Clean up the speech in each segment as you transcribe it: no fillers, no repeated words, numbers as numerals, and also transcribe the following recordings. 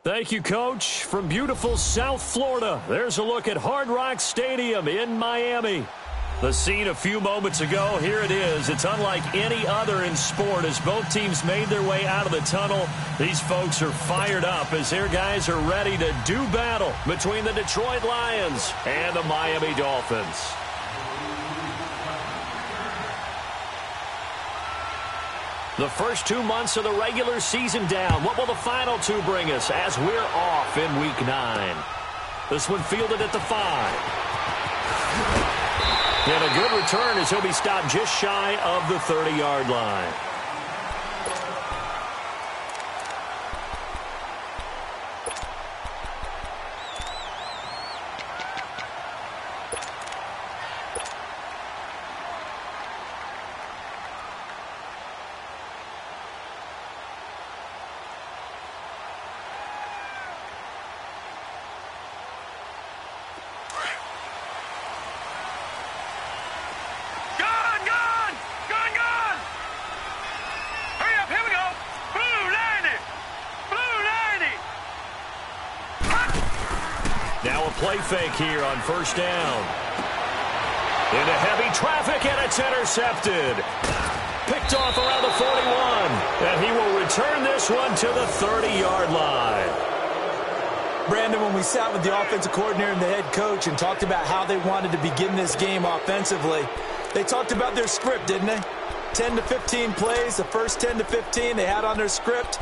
Thank you, Coach. From beautiful South Florida, there's a look at Hard Rock Stadium in Miami. The scene a few moments ago, here it is. It's unlike any other in sport as both teams made their way out of the tunnel. These folks are fired up as their guys are ready to do battle between the Detroit Lions and the Miami Dolphins. The first 2 months of the regular season down. What will the final two bring us as we're off in Week 9? This one fielded at the 5. And a good return as he'll be stopped just shy of the 30-yard line. Now a play fake here on first down. Into heavy traffic, and it's intercepted. Picked off around the 41. And he will return this one to the 30-yard line. Brandon, when we sat with the offensive coordinator and the head coach and talked about how they wanted to begin this game offensively, they talked about their script, didn't they? 10 to 15 plays, the first 10 to 15 they had on their script.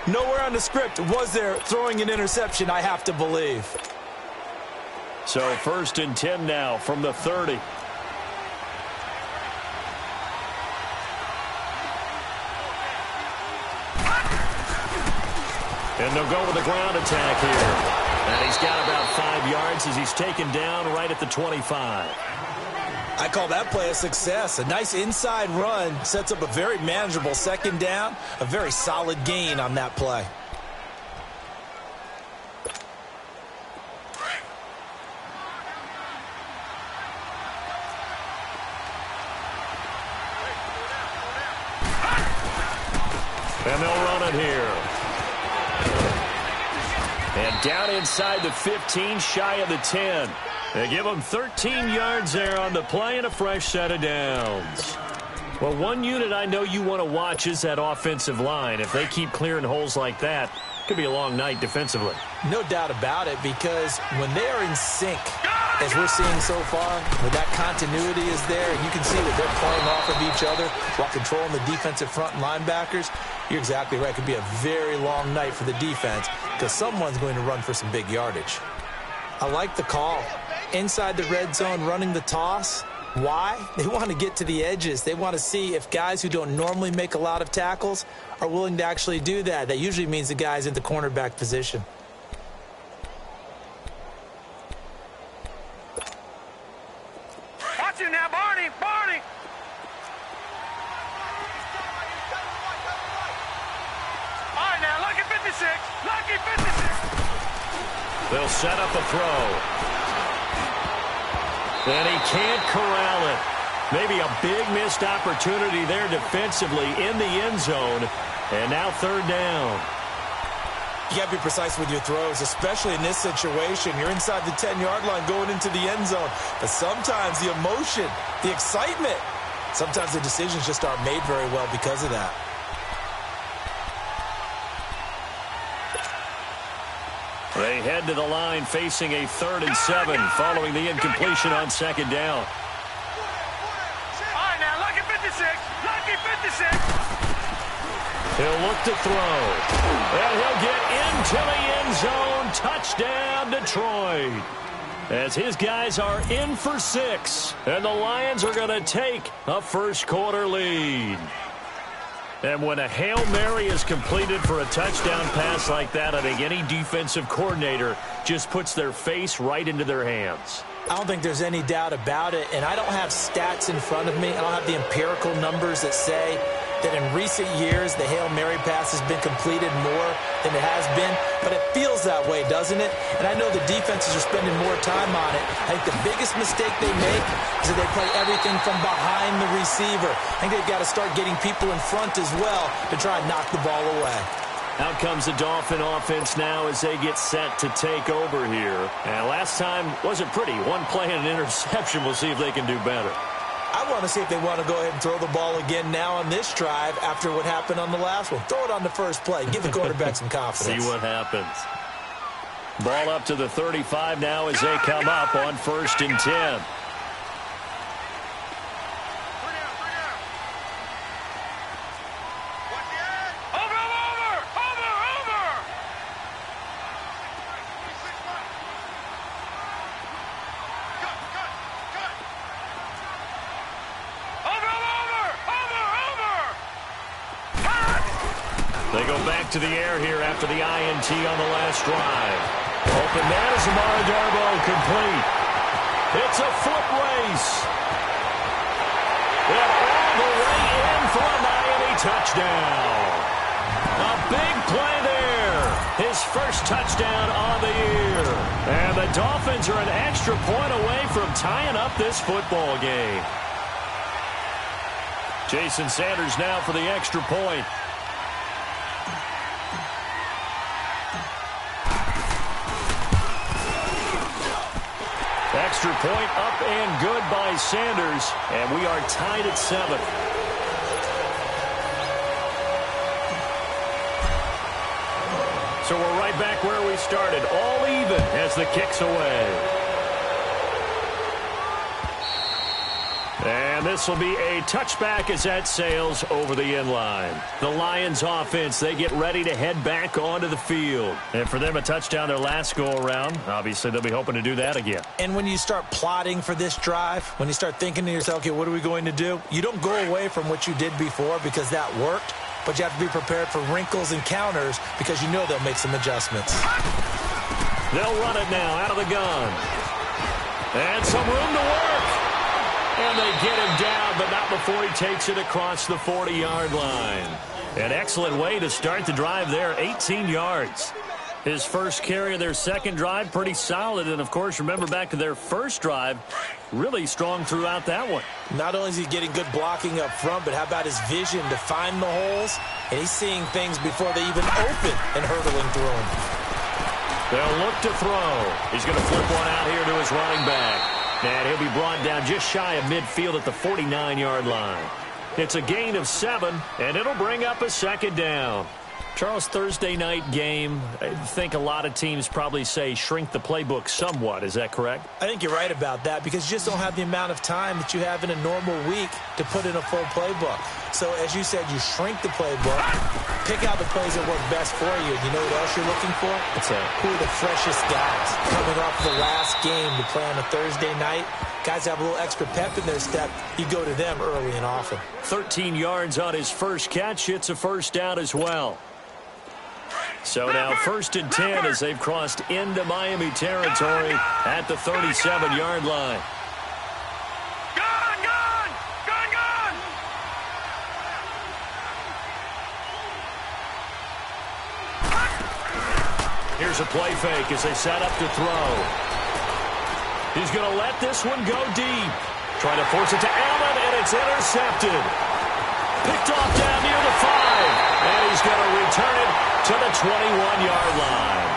Nowhere on the script was there throwing an interception, I have to believe. So 1st and 10 now from the 30. And they'll go with the ground attack here. And he's got about 5 yards as he's taken down right at the 25. I call that play a success. A nice inside run sets up a very manageable second down. A very solid gain on that play. And they'll run it here. And down inside the 15, shy of the 10. They give them 13 yards there on the play and a fresh set of downs. Well, one unit I know you want to watch is that offensive line. If they keep clearing holes like that, it could be a long night defensively. No doubt about it, because when they are in sync, as we're seeing so far, where that continuity is there, and you can see that they're playing off of each other while controlling the defensive front linebackers, you're exactly right. It could be a very long night for the defense because someone's going to run for some big yardage. I like the call. Inside the red zone, running the toss. Why? They want to get to the edges. They want to see if guys who don't normally make a lot of tackles are willing to actually do that. That usually means the guy's in the cornerback position. Watch him now, Barney! Barney! All right, now, lucky 56. Lucky 56. They'll set up a throw. And he can't corral it. Maybe a big missed opportunity there defensively in the end zone. And now 3rd down. You got to be precise with your throws, especially in this situation. You're inside the 10-yard line going into the end zone. But sometimes the emotion, the excitement, sometimes the decisions just aren't made very well because of that. They head to the line facing a 3rd and 7 following the incompletion on 2nd down. All right, now, lucky 56. Lucky 56. He'll look to throw. And he'll get into the end zone. Touchdown, Detroit. As his guys are in for 6. And the Lions are going to take a first-quarter lead. And when a Hail Mary is completed for a touchdown pass like that, I think any defensive coordinator just puts their face right into their hands. I don't think there's any doubt about it, and I don't have stats in front of me. I don't have the empirical numbers that say that in recent years the Hail Mary pass has been completed more than it has been, but it feels that way, doesn't it? And I know the defenses are spending more time on it. I think the biggest mistake they make is that they play everything from behind the receiver. I think they've got to start getting people in front as well to try and knock the ball away. Out comes the Dolphin offense now as they get set to take over here. And last time wasn't pretty. One play and an interception. We'll see if they can do better. I want to see if they want to go ahead and throw the ball again now on this drive after what happened on the last one. Throw it on the first play. Give the quarterback some confidence. See what happens. Ball up to the 35 now as they come up on 1st and 10. They go back to the air here after the INT on the last drive. Open that is Amara Darbo complete. It's a foot race. And all the way in for a Miami touchdown. A big play there. His first touchdown on the year. And the Dolphins are an extra point away from tying up this football game. Jason Sanders now for the extra point. Extra point up and good by Sanders, and we are tied at 7. So we're right back where we started, all even as the kick's away. And this will be a touchback as that sails over the end line. The Lions offense, they get ready to head back onto the field. And for them, a touchdown their last go-around. Obviously, they'll be hoping to do that again. And when you start plotting for this drive, when you start thinking to yourself, okay, what are we going to do? You don't go away from what you did before because that worked, but you have to be prepared for wrinkles and counters because you know they'll make some adjustments. They'll run it now out of the gun. And some room to work. And they get him down, but not before he takes it across the 40-yard line. An excellent way to start the drive there, 18 yards. His first carry of their second drive, pretty solid. And, of course, remember back to their first drive, really strong throughout that one. Not only is he getting good blocking up front, but how about his vision to find the holes? And he's seeing things before they even open and hurdling through them. They'll look to throw. He's going to flip one out here to his running back. And he'll be brought down just shy of midfield at the 49-yard line. It's a gain of 7, and it'll bring up a second down. Charles, Thursday night game, I think a lot of teams probably say shrink the playbook somewhat. Is that correct? I think you're right about that because you just don't have the amount of time that you have in a normal week to put in a full playbook. So, as you said, you shrink the playbook, pick out the plays that work best for you. You know what else you're looking for? What's that? Who are the freshest guys coming off the last game to play on a Thursday night? Guys have a little extra pep in their step. You go to them early and often. 13 yards on his first catch. It's a first down as well. So now 1st and 10 as they've crossed into Miami territory at the 37-yard line. Gun! Here's a play fake as they set up to throw. He's going to let this one go deep. Trying to force it to Allen, and it's intercepted. Picked off down near the 5. And he's going to return it to the 21-yard line.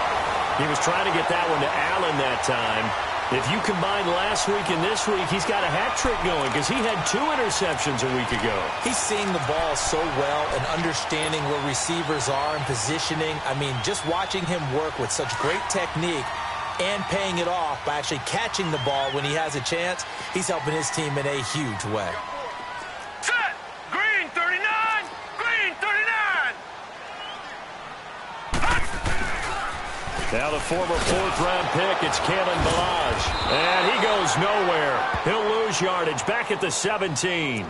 He was trying to get that one to Allen that time. If you combine last week and this week, he's got a hat trick going because he had 2 interceptions a week ago. He's seeing the ball so well and understanding where receivers are and positioning. I mean, just watching him work with such great technique and paying it off by actually catching the ball when he has a chance, he's helping his team in a huge way. Set! Green 39! Green 39! Now the former 4th-round pick, it's Kalen Ballage. And he goes nowhere. He'll lose yardage back at the 17.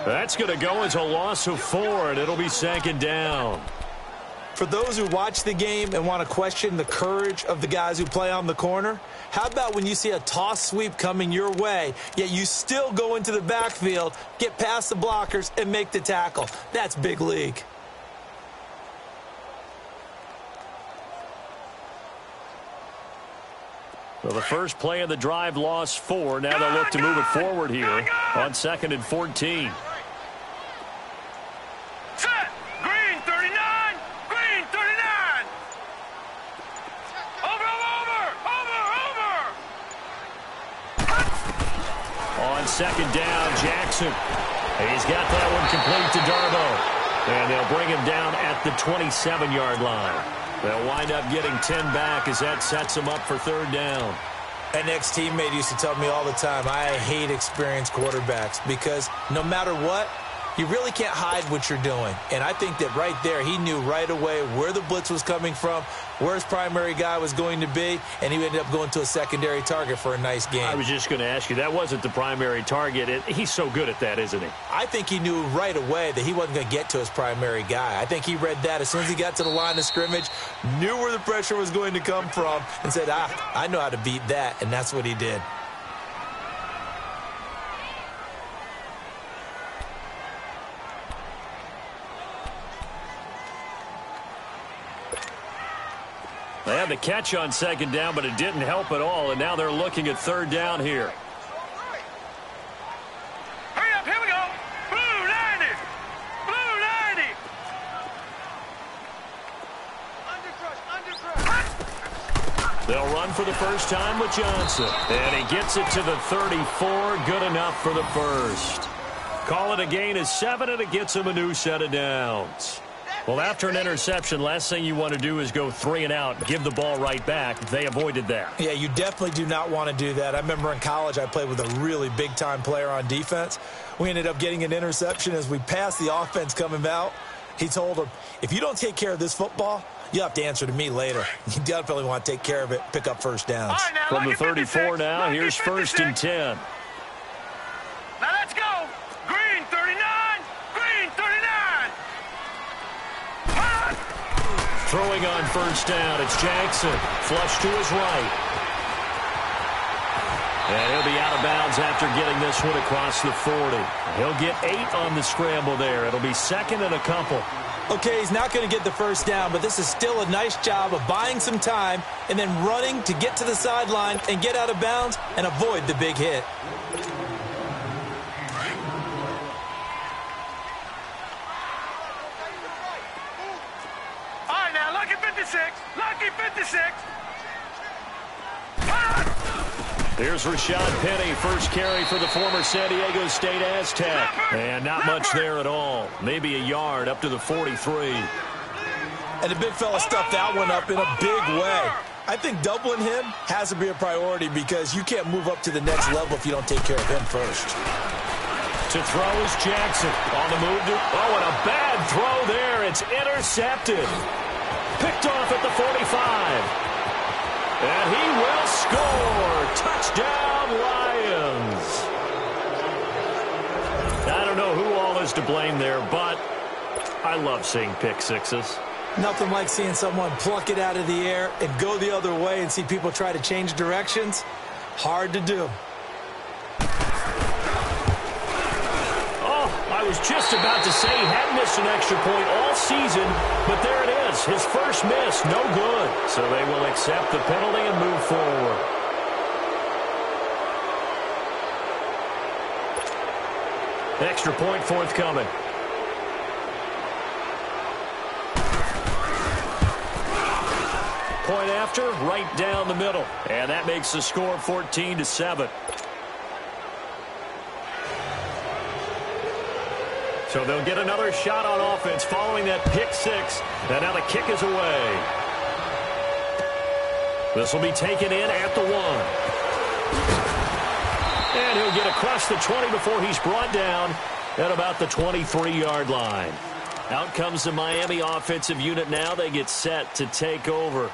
That's going to go as a loss of 4, and it'll be 2nd down. For those who watch the game and want to question the courage of the guys who play on the corner, how about when you see a toss sweep coming your way, yet you still go into the backfield, get past the blockers, and make the tackle? That's big league. Well, the first play of the drive lost 4. Now they'll look to move it forward here on 2nd and 14. Set! Green 39! Green 39! second down. Jackson. He's got that one complete to Darbo. And they'll bring him down at the 27-yard line. They'll wind up getting 10 back as that sets them up for third down. An ex-teammate used to tell me all the time, I hate experienced quarterbacks because no matter what, you really can't hide what you're doing. And I think that right there, he knew right away where the blitz was coming from, where his primary guy was going to be, and he ended up going to a secondary target for a nice game. I was just going to ask you, that wasn't the primary target. He's so good at that, isn't he? I think he knew right away that he wasn't going to get to his primary guy. I think he read that as soon as he got to the line of scrimmage, knew where the pressure was going to come from, and said, I know how to beat that, and that's what he did. They had the catch on second down, but it didn't help at all, and now they're looking at third down here. Hurry up, here we go. Blue 90. Blue 90. They'll run for the first time with Johnson. And he gets it to the 34. Good enough for the first. Call it a gain of 7, and it gets him a new set of downs. Well, after an interception, last thing you want to do is go 3 and out, give the ball right back. They avoided that. Yeah, you definitely do not want to do that. I remember in college I played with a really big-time player on defense. We ended up getting an interception as we passed the offense coming out. He told him, if you don't take care of this football, you'll have to answer to me later. You definitely want to take care of it, pick up first downs. Right, now, From the 34 now, here's 1st and 10. Now let's go. Green 39. Green 39. Throwing on first down, it's Jackson. Flush to his right. And he'll be out of bounds after getting this one across the 40. He'll get 8 on the scramble there. It'll be 2nd and a couple. Okay, he's not going to get the first down, but this is still a nice job of buying some time and then running to get to the sideline and get out of bounds and avoid the big hit. Lucky 56. Lucky 56. Here's Rashad Penny, first carry for the former San Diego State Aztec. And not much there at all. Maybe a yard up to the 43. And the big fella stuffed that one up in a big way. I think doubling him has to be a priority because you can't move up to the next level if you don't take care of him first. To throw is Jackson. On the move. And a bad throw there. It's intercepted. Picked off at the 45. And he will score. Touchdown, Lions. I don't know who all is to blame there, but I love seeing pick sixes. Nothing like seeing someone pluck it out of the air and go the other way and see people try to change directions. Hard to do. I was just about to say he hadn't missed an extra point all season, but there it is. His first miss, no good. So they will accept the penalty and move forward. Extra point forthcoming. Point after, right down the middle. And that makes the score 14-7. So they'll get another shot on offense following that pick six. And now the kick is away. This will be taken in at the 1. And he'll get across the 20 before he's brought down at about the 23-yard line. Out comes the Miami offensive unit now. They get set to take over.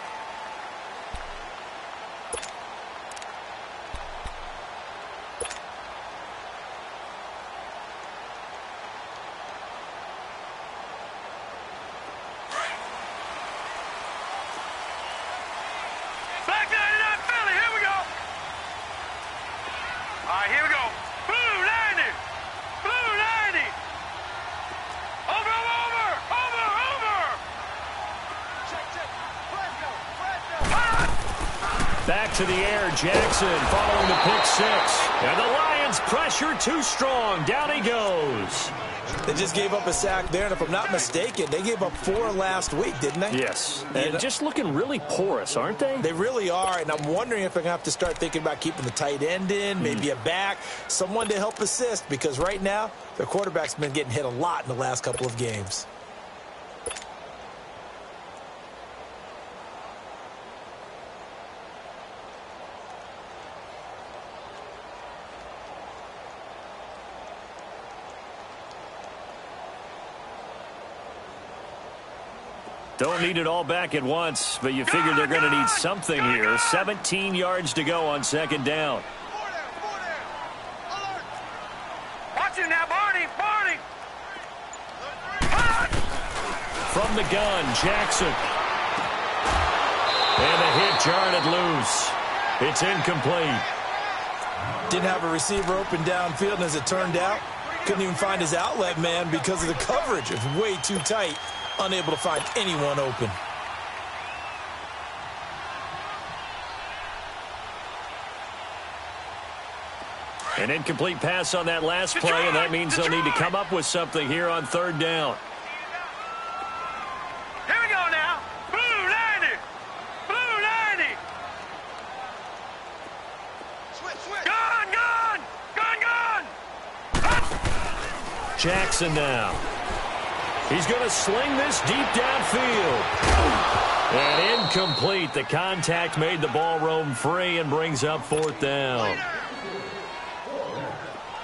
Back to the air, Jackson following the pick six. And the Lions pressure too strong. Down he goes. They just gave up a sack there, and if I'm not mistaken, they gave up 4 last week, didn't they? Yes, and just looking really porous, aren't they? They really are, and I'm wondering if they're going to have to start thinking about keeping the tight end in, maybe a back, someone to help assist, because right now, their quarterback's been getting hit a lot in the last couple of games. Don't need it all back at once, but you figure they're going to need something here. 17 yards to go on second down. Watch him now, Barney. From the gun, Jackson. And the hit jarred loose. It's incomplete. Didn't have a receiver open downfield, and as it turned out, couldn't even find his outlet man because of the coverage. It's way too tight. Unable to find anyone open. An incomplete pass on that last play, and that means they'll need to come up with something here on third down. Here we go now. Blue 90. Gun. Jackson now. He's going to sling this deep downfield. And incomplete. The contact made the ball roam free and brings up fourth down.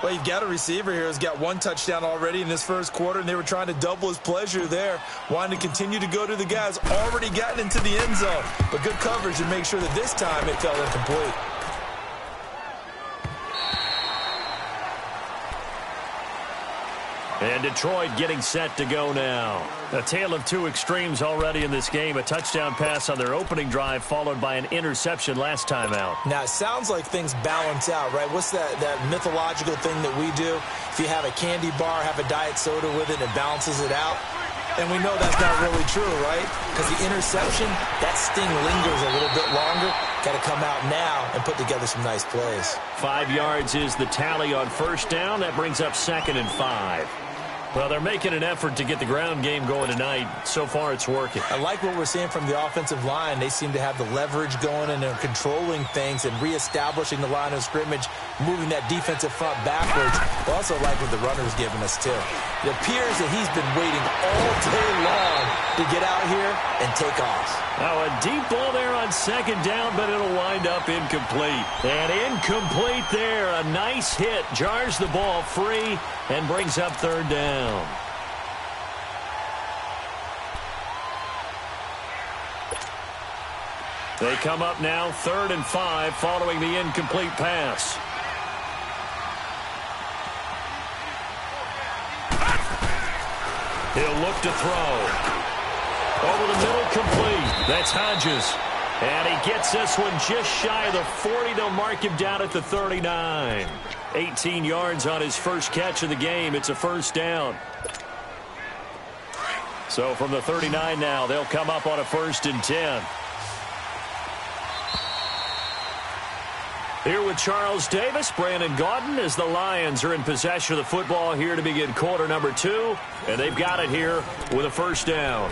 Well, you've got a receiver here who's got 1 touchdown already in this first quarter, and they were trying to double his pleasure there, wanting to continue to go to the guys already gotten into the end zone. But good coverage to make sure that this time it fell incomplete. And Detroit getting set to go now. A tale of 2 extremes already in this game. A touchdown pass on their opening drive, followed by an interception last time out. Now, it sounds like things balance out, right? What's that mythological thing that we do? If you have a candy bar, have a diet soda with it, it balances it out. And we know that's not really true, right? Because the interception, that sting lingers a little bit longer. Got to come out now and put together some nice plays. 5 yards is the tally on first down. That brings up 2nd and 5. Well, they're making an effort to get the ground game going tonight. So far, it's working. I like what we're seeing from the offensive line. They seem to have the leverage going, and they're controlling things and reestablishing the line of scrimmage, moving that defensive front backwards. I also like what the runner's giving us, too. It appears that he's been waiting all day long to get out here and take off. Now, a deep ball there on second down, but it'll wind up incomplete. And incomplete there. A nice hit. Jars the ball free and brings up third down. They come up now 3rd and 5 following the incomplete pass. He'll look to throw. Over the middle, complete. That's Hodges. And he gets this one just shy of the 40. They'll mark him down at the 39. 18 yards on his first catch of the game. It's a first down. So from the 39 now, they'll come up on a 1st and 10. Here with Charles Davis, Brandon Gaudin, as the Lions are in possession of the football here to begin quarter number 2. And they've got it here with a first down.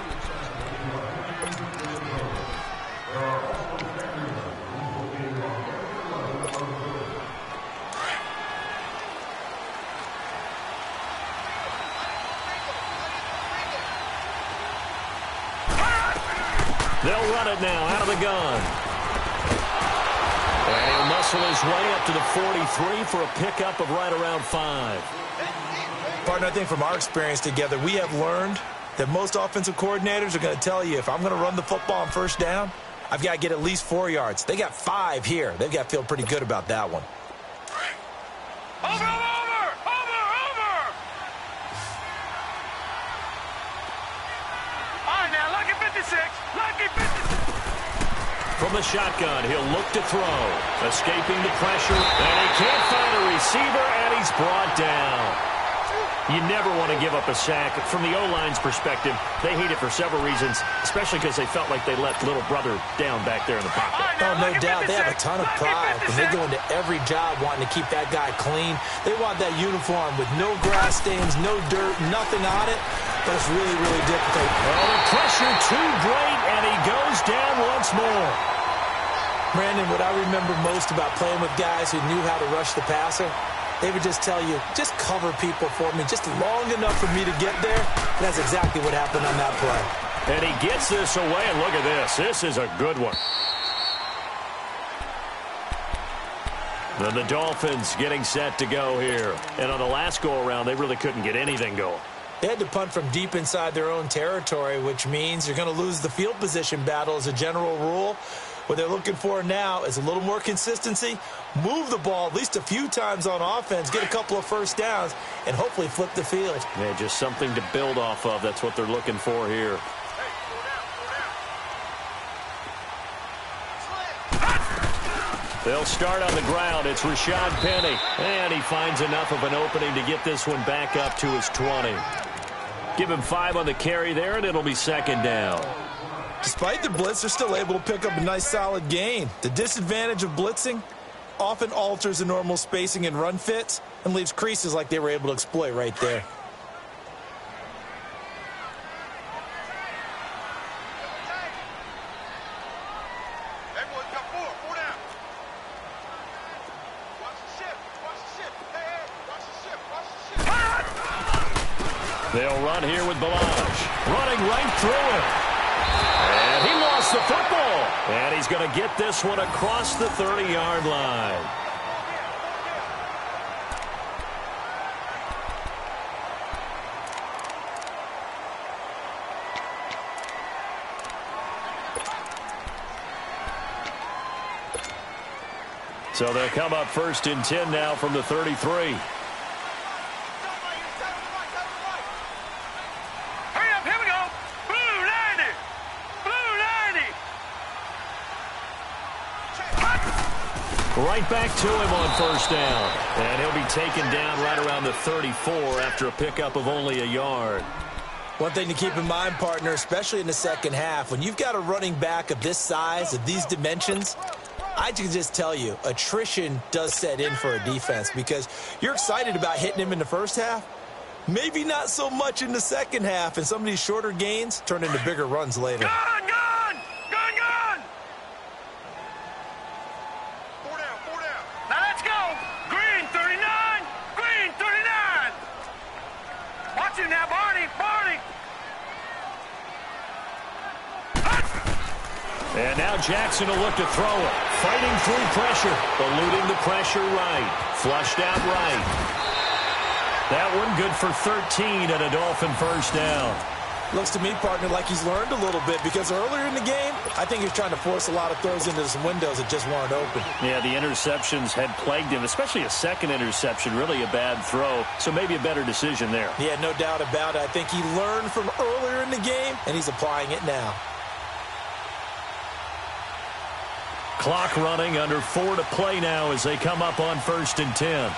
They'll run it now out of the gun. And he'll muscle his way up to the 43 for a pickup of right around 5. Partner, I think from our experience together, we have learned that most offensive coordinators are going to tell you, if I'm going to run the football on first down, I've got to get at least 4 yards. They got 5 here. They've got to feel pretty good about that one. Over! All right, now, lucky 56. Lucky 56. From the shotgun, he'll look to throw. Escaping the pressure, and he can't find a receiver, and he's brought down. You never want to give up a sack. From the O-line's perspective, they hate it for several reasons, especially because they felt like they let little brother down back there in the pocket. Oh, no doubt. They have a ton of pride, and they go into every job wanting to keep that guy clean. They want that uniform with no grass stains, no dirt, nothing on it. But it's really, really difficult. Well, the pressure too great, and he goes down once more. Brandon, what I remember most about playing with guys who knew how to rush the passer, they would just tell you, just cover people for me, just long enough for me to get there. And that's exactly what happened on that play. And he gets this away, and look at this. This is a good one. Then the Dolphins getting set to go here. And on the last go-around, they really couldn't get anything going. They had to punt from deep inside their own territory, which means you're going to lose the field position battle as a general rule. What they're looking for now is a little more consistency, move the ball at least a few times on offense, get a couple of first downs, and hopefully flip the field. Yeah, just something to build off of. That's what they're looking for here. They'll start on the ground. It's Rashad Penny. And he finds enough of an opening to get this one back up to his 20. Give him 5 on the carry there, and it'll be second down. Despite the blitz, they're still able to pick up a nice solid gain. The disadvantage of blitzing often alters the normal spacing and run fits and leaves creases like they were able to exploit right there. They'll run here with Balaj. Running right through it. And he lost the football. And he's going to get this one across the 30-yard line. So they'll come up 1st and 10 now from the 33. Right back to him on 1st down. And he'll be taken down right around the 34 after a pickup of only a yard. One thing to keep in mind, partner, especially in the second half, when you've got a running back of this size, of these dimensions, I can just tell you, attrition does set in for a defense because you're excited about hitting him in the first half. Maybe not so much in the second half, and some of these shorter gains turn into bigger runs later. Gun! Now let's go! Green 39! Green 39! Watch him now, Barney! And now Jackson will look to throw it. Fighting through pressure. Eluding the pressure right. Flushed out right. That one good for 13 and a Dolphin 1st down. Looks to me, partner, like he's learned a little bit because earlier in the game, I think he was trying to force a lot of throws into some windows that just weren't open. Yeah, the interceptions had plagued him, especially a second interception, really a bad throw, so maybe a better decision there. Yeah, no doubt about it. I think he learned from earlier in the game, and he's applying it now. Clock running, under 4 to play now as they come up on 1st and 10.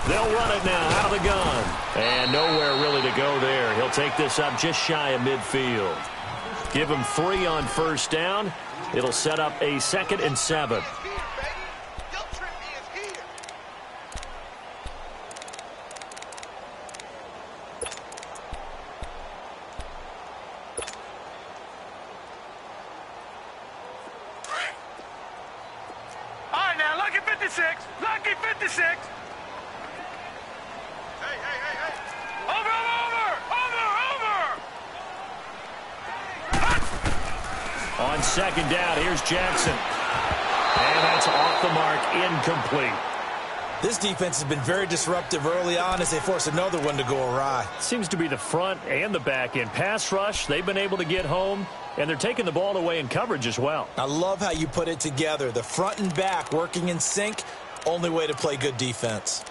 They'll run it now out of the gun. And nowhere really to go there. He'll take this up just shy of midfield. Give him 3 on 1st down. It'll set up a 2nd and 7. All right, now, lucky 56. Lucky 56. On 2nd down, here's Jackson. And that's off the mark, incomplete. This defense has been very disruptive early on as they force another one to go awry. Seems to be the front and the back end. Pass rush, they've been able to get home, and they're taking the ball away in coverage as well. I love how you put it together. The front and back working in sync, only way to play good defense.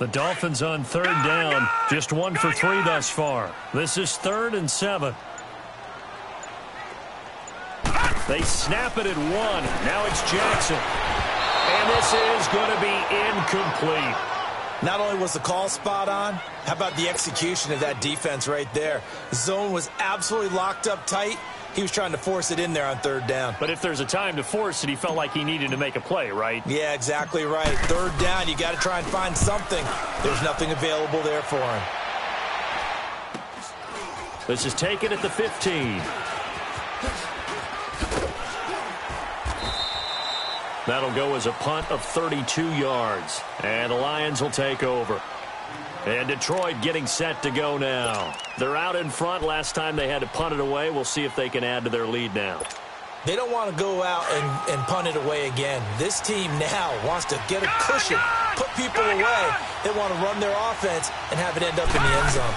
The Dolphins on third down, just 1 for 3 thus far. This is 3rd and 7. They snap it at 1. Now it's Jackson. And this is going to be incomplete. Not only was the call spot on, how about the execution of that defense right there? The zone was absolutely locked up tight. He was trying to force it in there on 3rd down. But if there's a time to force it, he felt like he needed to make a play, right? Yeah, exactly right. 3rd down, you got to try and find something. There's nothing available there for him. This is taken at the 15. That'll go as a punt of 32 yards. And the Lions will take over. And Detroit getting set to go now. They're out in front. Last time they had to punt it away. We'll see if they can add to their lead now. They don't want to go out and punt it away again. This team now wants to get a cushion, put people away. They want to run their offense and have it end up in the end zone.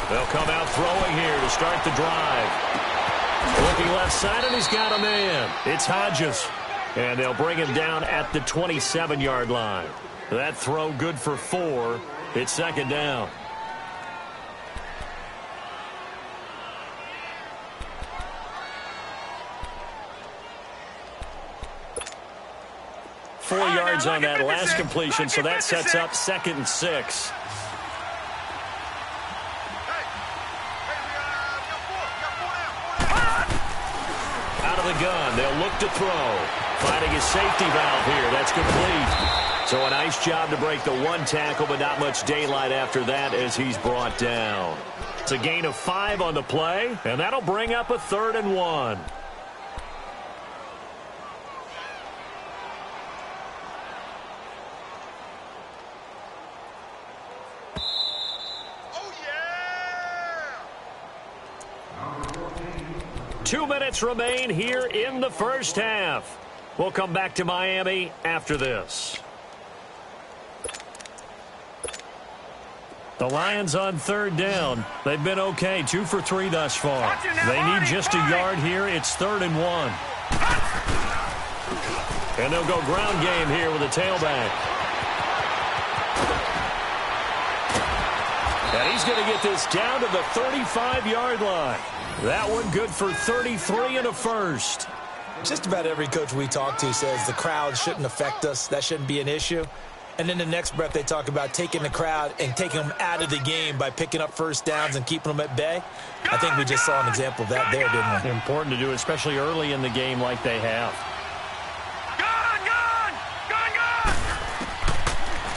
They'll come out throwing here to start the drive. Looking left side, and he's got a man. It's Hodges. And they'll bring him down at the 27-yard line. That throw good for 4. It's 2nd down. Four yards on that last completion, so that sets up 2nd and 6. Out of the gun, they'll look to throw. Finding his safety valve here. That's complete. So a nice job to break the 1 tackle, but not much daylight after that as he's brought down. It's a gain of 5 on the play, and that'll bring up a 3rd and 1. Oh, yeah! 2 minutes remain here in the first half. We'll come back to Miami after this. The Lions on 3rd down. They've been okay, 2 for 3 thus far. They need just a yard here. It's 3rd and 1. And they'll go ground game here with a tailback. And he's going to get this down to the 35-yard line. That one good for 33 and a first. Just about every coach we talk to says the crowd shouldn't affect us. That shouldn't be an issue. And then the next breath they talk about taking the crowd and taking them out of the game by picking up first downs and keeping them at bay. I think we just saw an example of that there, didn't we? Important to do, especially early in the game like they have.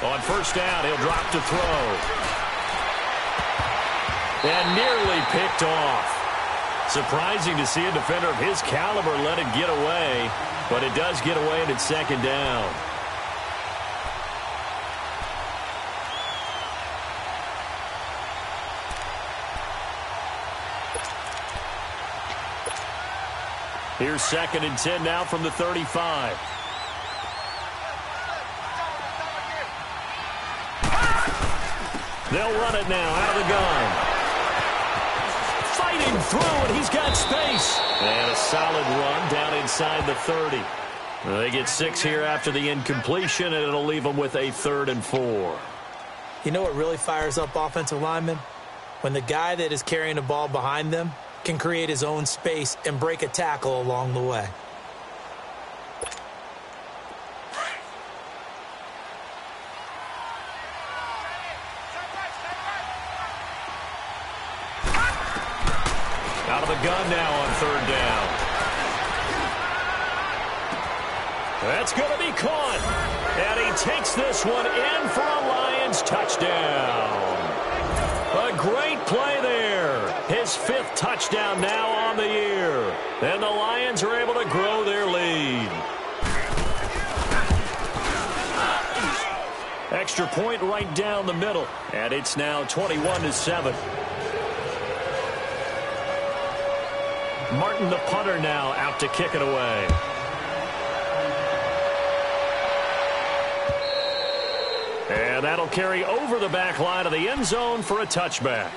On first down, he'll drop to throw. And nearly picked off. Surprising to see a defender of his caliber let it get away, but it does get away and it's 2nd down. Here's 2nd and 10 now from the 35. They'll run it now out of the gun. Fighting through, and he's got space. And a solid run down inside the 30. They get 6 here after the incompletion, and it'll leave them with a 3rd and 4. You know what really fires up offensive linemen? When the guy that is carrying the ball behind them can create his own space and break a tackle along the way. Out of the gun now on 3rd down. That's going to be caught. And he takes this one in for a Lions touchdown. A great play there. His 5th touchdown now on the year. And the Lions are able to grow their lead. Extra point right down the middle. And it's now 21-7. Martin, the punter, now out to kick it away. And that'll carry over the back line of the end zone for a touchback.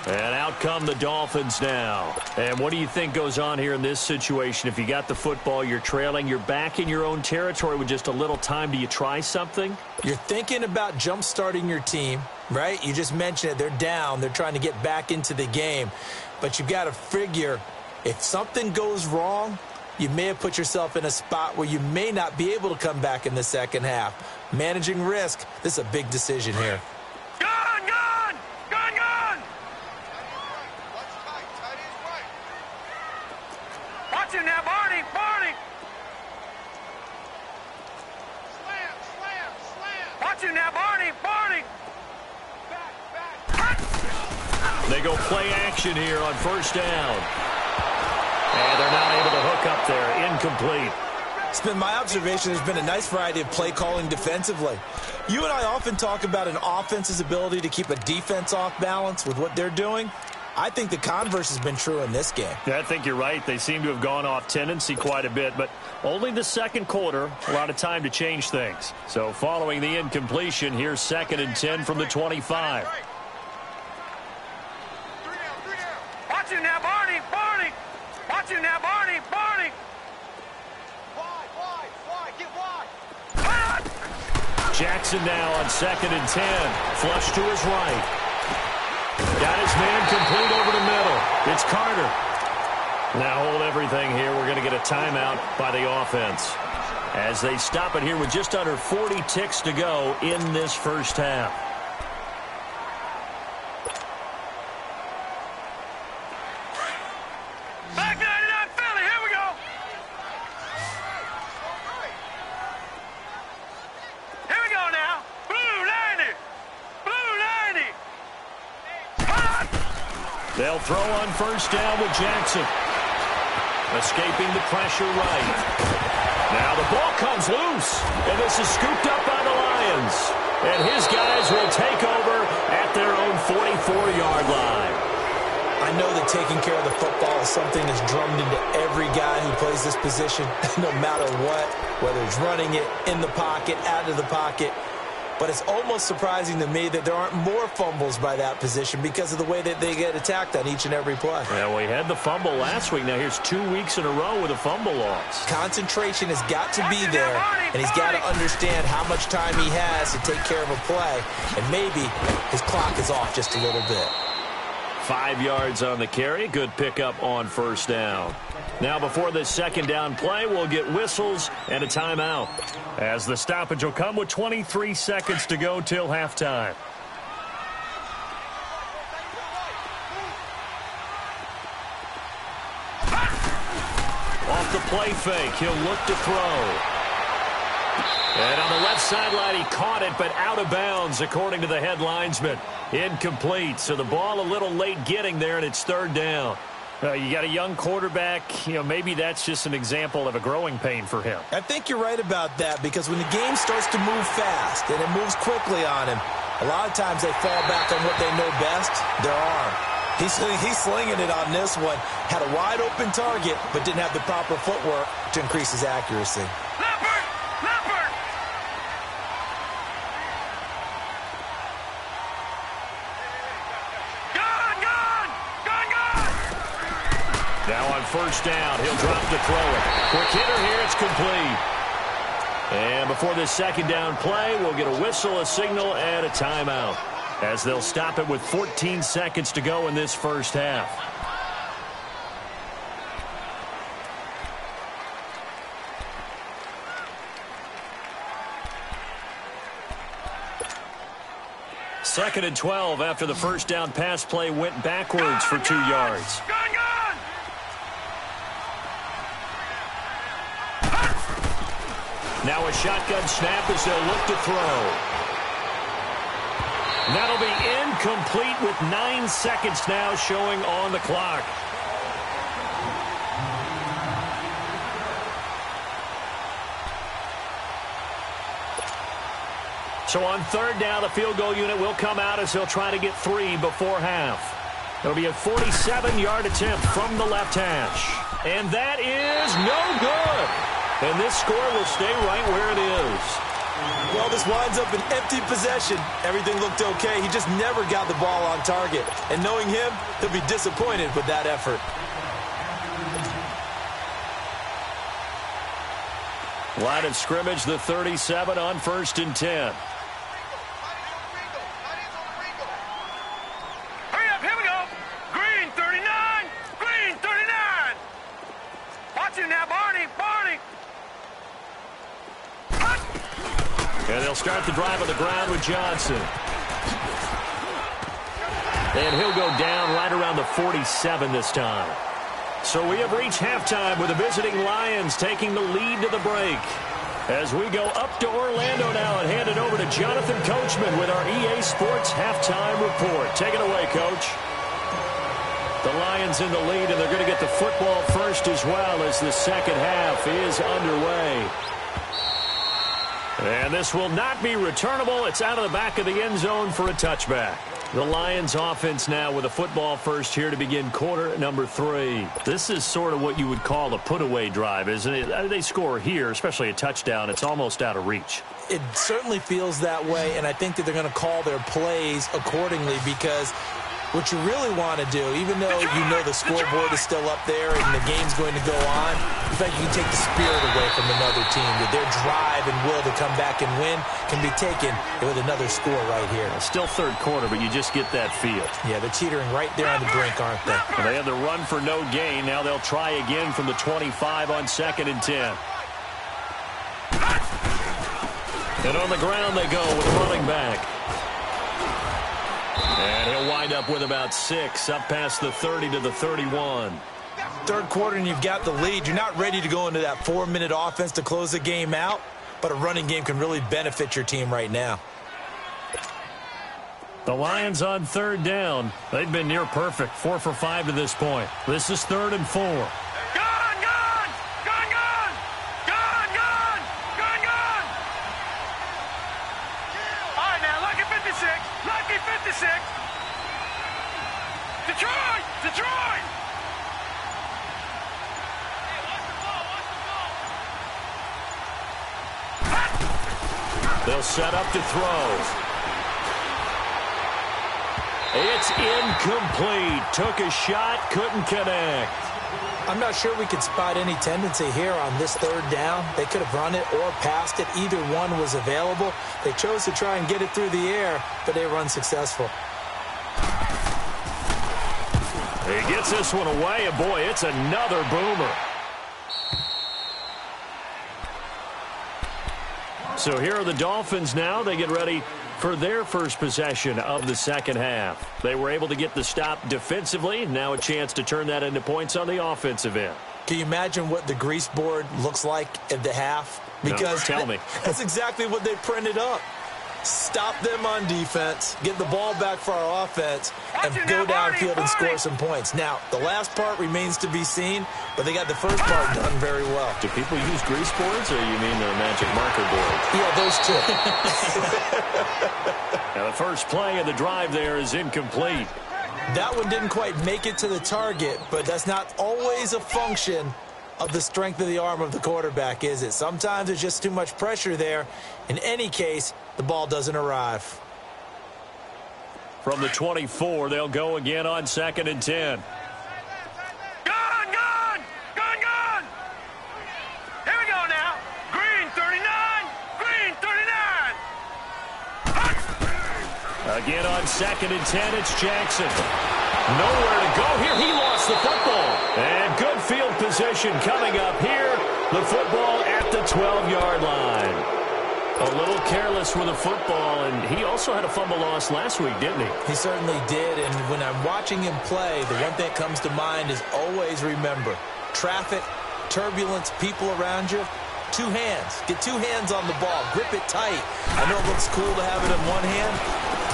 And out come the Dolphins now. And what do you think goes on here in this situation? If you got the football, you're trailing, you're back in your own territory with just a little time. Do you try something? You're thinking about jump-starting your team, right? You just mentioned it. They're down. They're trying to get back into the game. But you've got to figure if something goes wrong, you may have put yourself in a spot where you may not be able to come back in the second half. Managing risk, this is a big decision here. Watch him now, Barney! Slam! Watch him now, Barney! Back! They go play action here on first down. And they're not able to hook up there. Incomplete. It's been my observation there's been a nice variety of play calling defensively. You and I often talk about an offense's ability to keep a defense off balance with what they're doing. I think the converse has been true in this game. Yeah, I think you're right. They seem to have gone off tendency quite a bit, but only the second quarter, a lot of time to change things. So following the incompletion, here's 2nd and 10 from the 25. Watch him now, Barney! Watch him now, Barney! Wide, get wide! Jackson now on 2nd and 10. Flush to his right. Got his man complete over the middle. It's Carter. Now hold everything here. We're going to get a timeout by the offense as they stop it here with just under 40 ticks to go in this first half. Back 99 Philly, here we go! Here we go now. Blue 90! They'll throw on first down with Jackson. Escaping the pressure right. Now the ball comes loose. And this is scooped up by the Lions. And his guys will take over at their own 44-yard line. I know that taking care of the football is something that's drummed into every guy who plays this position, no matter what, whether it's running it, in the pocket, out of the pocket. But it's almost surprising to me that there aren't more fumbles by that position because of the way that they get attacked on each and every play. Yeah, we had the fumble last week. Now here's 2 weeks in a row with a fumble loss. Concentration has got to be there, and he's got to understand how much time he has to take care of a play, and maybe his clock is off just a little bit. 5 yards on the carry. Good pickup on first down. Now before this second down play, we'll get whistles and a timeout, as the stoppage will come with 23 seconds to go till halftime. Off the play fake, he'll look to throw. And on the left sideline, he caught it, but out of bounds, according to the head linesman. Incomplete, so the ball a little late getting there, and it's third down. You got a young quarterback, maybe that's just an example of a growing pain for him. I think you're right about that, because when the game starts to move fast and it moves quickly on him, a lot of times they fall back on what they know best, their arm. He's slinging it on this one. Had a wide open target, but didn't have the proper footwork to increase his accuracy. Now on first down, he'll drop to throw it. Quick hitter here, it's complete. And before this second down play, we'll get a whistle, a signal, and a timeout, as they'll stop it with 14 seconds to go in this first half. Second and 12 after the first down pass play went backwards for 2 yards. Now a shotgun snap as they'll look to throw. That'll be incomplete with 9 seconds now showing on the clock. So on third down, the field goal unit will come out as they'll try to get 3 before half. It'll be a 47-yard attempt from the left hash. And that is no good. And this score will stay right where it is. Well, this winds up an empty possession. Everything looked okay. He just never got the ball on target. And knowing him, he'll be disappointed with that effort. Line of scrimmage, the 37 on 1st and 10. Hurry up, here we go. Green 39, green 39. Watch it now, Barney. And they'll start the drive on the ground with Johnson. And he'll go down right around the 47 this time. So we have reached halftime with the visiting Lions taking the lead to the break. As we go up to Orlando now and hand it over to Jonathan Coachman with our EA Sports halftime report. Take it away, Coach. The Lions in the lead, and they're going to get the football first as well as the second half is underway. And this will not be returnable. It's out of the back of the end zone for a touchback. The Lions offense now with a football first here to begin quarter number 3. This is sort of what you would call a put-away drive, isn't it? They score here, especially a touchdown. It's almost out of reach. It certainly feels that way, and I think that they're going to call their plays accordingly because what you really want to do, even though you know the scoreboard is still up there and the game's going to go on, in fact, you can take the spirit away from another team. That their drive and will to come back and win can be taken with another score right here. It's still third quarter, but you just get that feel. Yeah, they're teetering right there on the brink, aren't they? And they had the run for no gain. Now they'll try again from the 25 on 2nd and 10. And on the ground they go with a running back. And he'll wind up with about 6, up past the 30 to the 31. Third quarter and you've got the lead. You're not ready to go into that 4-minute offense to close the game out, but a running game can really benefit your team right now. The Lions on 3rd down. They've been near perfect, 4 for 5 to this point. This is 3rd and 4. Detroit! They'll set up to throw. It's incomplete. Took a shot, couldn't connect. I'm not sure we could spot any tendency here on this 3rd down. They could have run it or passed it. Either one was available. They chose to try and get it through the air, but they were unsuccessful. He gets this one away, and boy, it's another boomer. So here are the Dolphins now. They get ready for their first possession of the second half. They were able to get the stop defensively. Now a chance to turn that into points on the offensive end. Can you imagine what the grease board looks like at the half? Because no, tell me. That's exactly what they printed up. Stop them on defense, get the ball back for our offense, and go downfield and score some points. Now, the last part remains to be seen, but they got the first part done very well. Do people use grease boards, or you mean the magic marker board? Yeah, those two. Now, the first play of the drive there is incomplete. That one didn't quite make it to the target, but that's not always a function of the strength of the arm of the quarterback, is it? Sometimes there's just too much pressure there. In any case, the ball doesn't arrive. From the 24, they'll go again on 2nd and 10. Gone! Here we go now. Green 39, green 39. Again on 2nd and 10, it's Jackson. Nowhere to go here. He lost the football. And good field position coming up here. The football at the 12-yard line. A little careless with the football, and he also had a fumble loss last week, didn't he? He certainly did, and when I'm watching him play, the one thing that comes to mind is always remember, traffic, turbulence, people around you, 2 hands. Get 2 hands on the ball. Grip it tight. I know it looks cool to have it in one hand.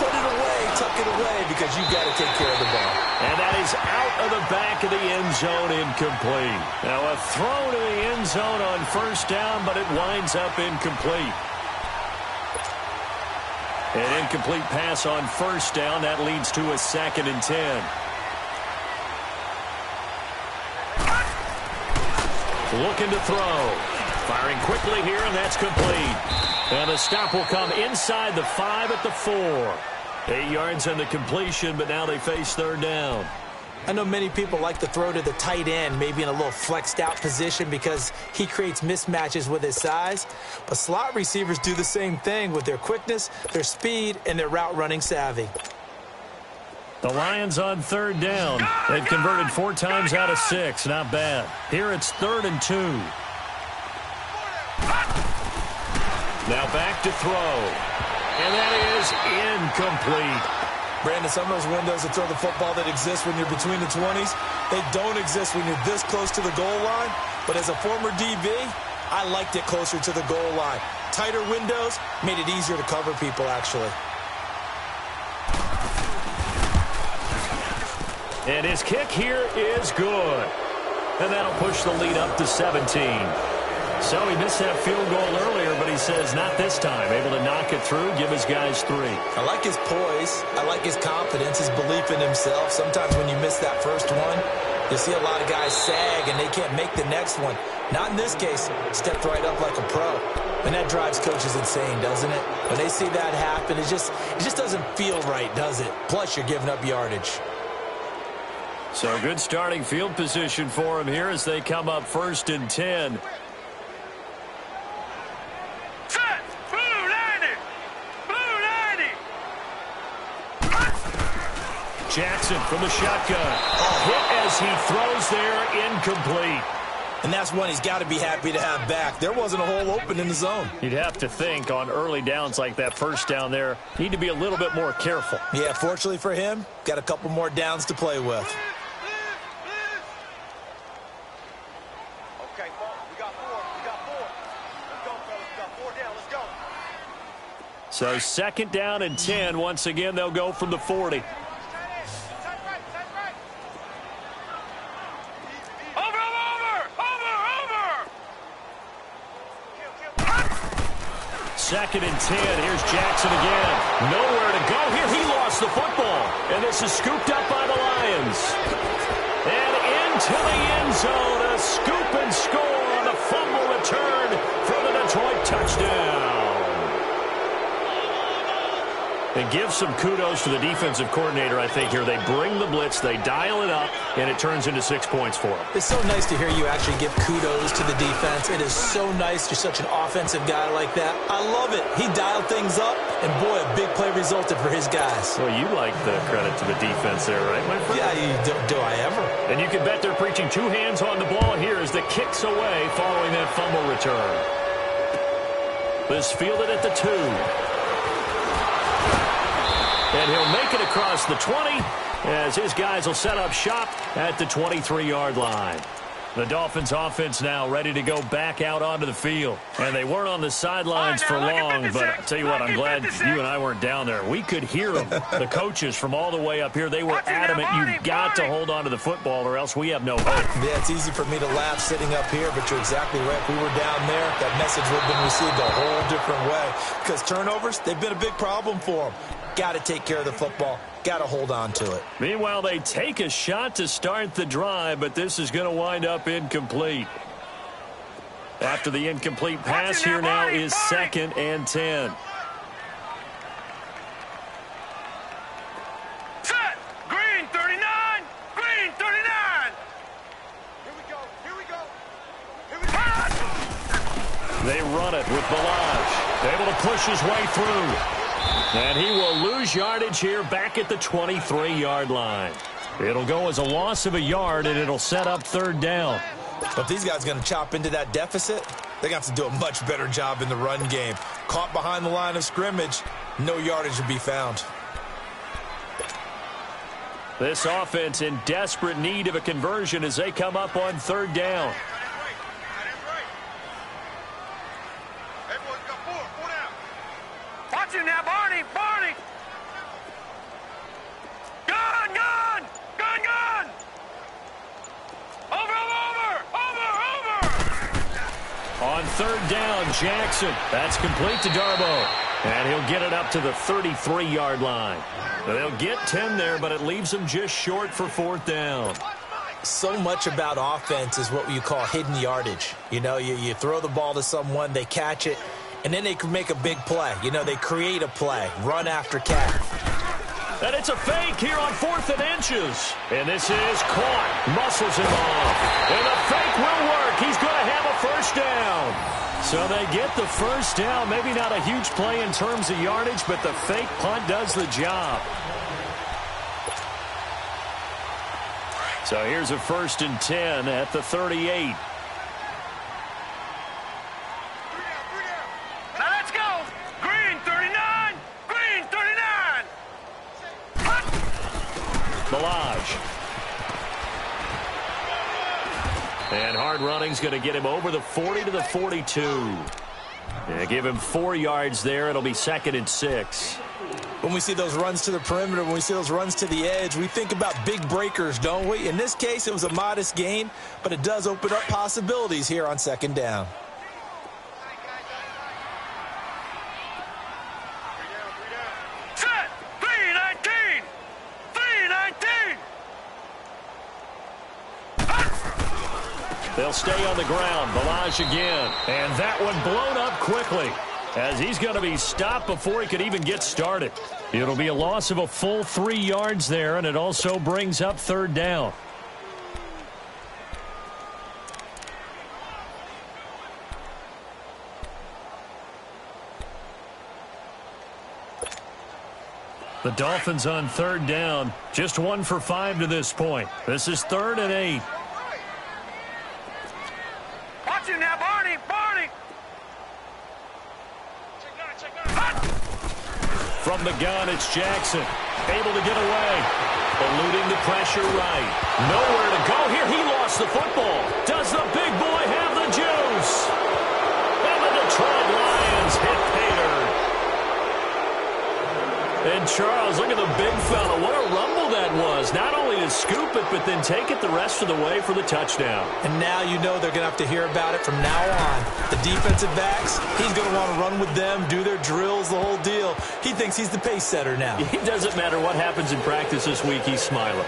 Put it away, tuck it away, because you've got to take care of the ball. And that is out of the back of the end zone, incomplete. Now a throw to the end zone on first down, but it winds up incomplete. An incomplete pass on first down. That leads to a 2nd and 10. Looking to throw. Firing quickly here, and that's complete. And the stop will come inside the 5 at the 4. 8 yards on the completion, but now they face third down. I know many people like to throw to the tight end, maybe in a little flexed out position because he creates mismatches with his size. But slot receivers do the same thing with their quickness, their speed, and their route running savvy. The Lions on third down. They've converted 4 times out of 6. Not bad. Here it's 3rd and 2. Now back to throw. And that is incomplete. Brandon, some of those windows to throw the football that exist when you're between the 20s, they don't exist when you're this close to the goal line. But as a former DB, I liked it closer to the goal line. Tighter windows made it easier to cover people, actually. And his kick here is good. And that'll push the lead up to 17. So he missed that field goal earlier, but he says not this time. Able to knock it through, give his guys 3. I like his poise. I like his confidence, his belief in himself. Sometimes when you miss that first one, you see a lot of guys sag and they can't make the next one. Not in this case. Stepped right up like a pro. And that drives coaches insane, doesn't it? When they see that happen, it just doesn't feel right, does it? Plus, you're giving up yardage. So good starting field position for him here as they come up 1st and 10. Jackson from the shotgun. Hit as he throws there, incomplete. And that's one he's got to be happy to have back. There wasn't a hole open in the zone. You'd have to think on early downs like that first down there, need to be a little bit more careful. Yeah, fortunately for him, got a couple more downs to play with. Okay, we got 4. Let's go, fellas. We got 4 down. Let's go. So 2nd down and 10. Once again, they'll go from the 40. Second and 10. Here's Jackson again. Nowhere to go here. He lost the football. And this is scooped up by the Lions. And into the end zone. A scoop and score on a fumble return for the Detroit touchdown. And give some kudos to the defensive coordinator, I think, here. They bring the blitz, they dial it up, and it turns into 6 points for them. It's so nice to hear you actually give kudos to the defense. It is so nice. You're such an offensive guy like that. I love it. He dialed things up, and boy, a big play resulted for his guys. Well, you like the credit to the defense there, right, my friend? Yeah, do I ever? And you can bet they're preaching 2 hands on the ball here as the kick's away following that fumble return. This fielded at the 2. And he'll make it across the 20 as his guys will set up shop at the 23-yard line. The Dolphins offense now ready to go back out onto the field. And they weren't on the sidelines for long, but I'll tell you what, I'm glad you and I weren't down there. We could hear them, the coaches from all the way up here. They were adamant, you've got to hold on to the football or else we have no hope. Yeah, it's easy for me to laugh sitting up here, but you're exactly right. If we were down there, that message would have been received a whole different way. Because turnovers, they've been a big problem for them. Got to take care of the football. Got to hold on to it. Meanwhile, they take a shot to start the drive, but this is going to wind up incomplete. After the incomplete pass, here now is 2nd and 10. Set! Green 39! Green 39! Here we go! Here we go! Here we go! They run it with Balaj. Able to push his way through. And he will lose yardage here back at the 23-yard line. It'll go as a loss of a yard, and it'll set up 3rd down. But these guys are going to chop into that deficit. They got to do a much better job in the run game. Caught behind the line of scrimmage, no yardage to be found. This offense in desperate need of a conversion as they come up on 3rd down. Watch him now, Barney! Barney! Gun! Gun! Gun! Gun! Over! On 3rd down, Jackson. That's complete to Darbo. And he'll get it up to the 33-yard line. They'll get 10 there, but it leaves them just short for 4th down. So much about offense is what you call hidden yardage. You know, you throw the ball to someone, they catch it, And then they can make a big play. You know, they create a play, run after catch. And it's a fake here on 4th and inches. And this is caught. Muscles him off. And the fake will work. He's going to have a first down. So they get the first down. Maybe not a huge play in terms of yardage, but the fake punt does the job. So here's a 1st and 10 at the 38. Now let's go. Green 39. Green 39. Milage. And hard running's going to get him over the 40 to the 42. Yeah, give him 4 yards there. It'll be 2nd and 6. When we see those runs to the perimeter, when we see those runs to the edge, we think about big breakers, don't we? In this case, it was a modest gain, but it does open up possibilities here on 2nd down. Set. 319. 319. They'll stay on the ground. Milage again. And that one blown up quickly, as he's going to be stopped before he could even get started. It'll be a loss of a full 3 yards there, and it also brings up 3rd down. The Dolphins on 3rd down, just 1 for 5 to this point. This is 3rd and 8. Watch him now, Barney. Barney. From the gun, it's Jackson. Able to get away. Eluding the pressure right. Nowhere to go here. He lost the football. Does the big boy have the juice? And the Detroit Lions hit pay dirt. And Charles, look at the big fella. What a rumble that was. Not only to scoop it, but then take it the rest of the way for the touchdown. And now you know they're going to have to hear about it from now on. The defensive backs, he's going to want to run with them, do their drills, the whole deal. He thinks he's the pace setter now. It doesn't matter what happens in practice this week, he's smiling.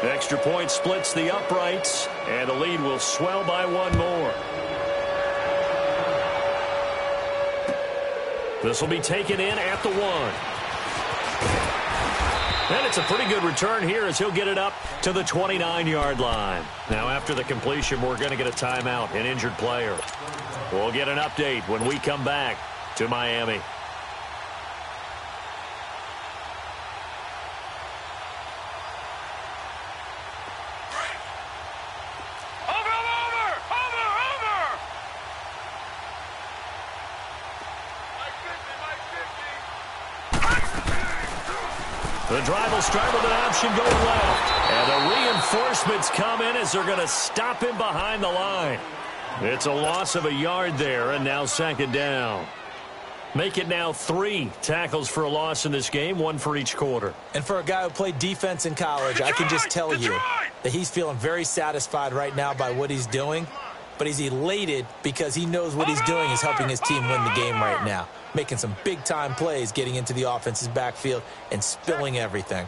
Extra point splits the uprights, and the lead will swell by 1 more. This will be taken in at the 1. And it's a pretty good return here as he'll get it up to the 29-yard line. Now, after the completion, we're going to get a timeout, an injured player. We'll get an update when we come back to Miami. The drive will start with an option going left. And the reinforcements come in as they're going to stop him behind the line. It's a loss of a yard there, and now 2nd down. Make it now 3 tackles for a loss in this game, 1 for each quarter. And for a guy who played defense in college, I can just tell you that he's feeling very satisfied right now by what he's doing. But he's elated because he knows what he's doing is helping his team win the game right now. Making some big-time plays, getting into the offense's backfield, and spilling everything.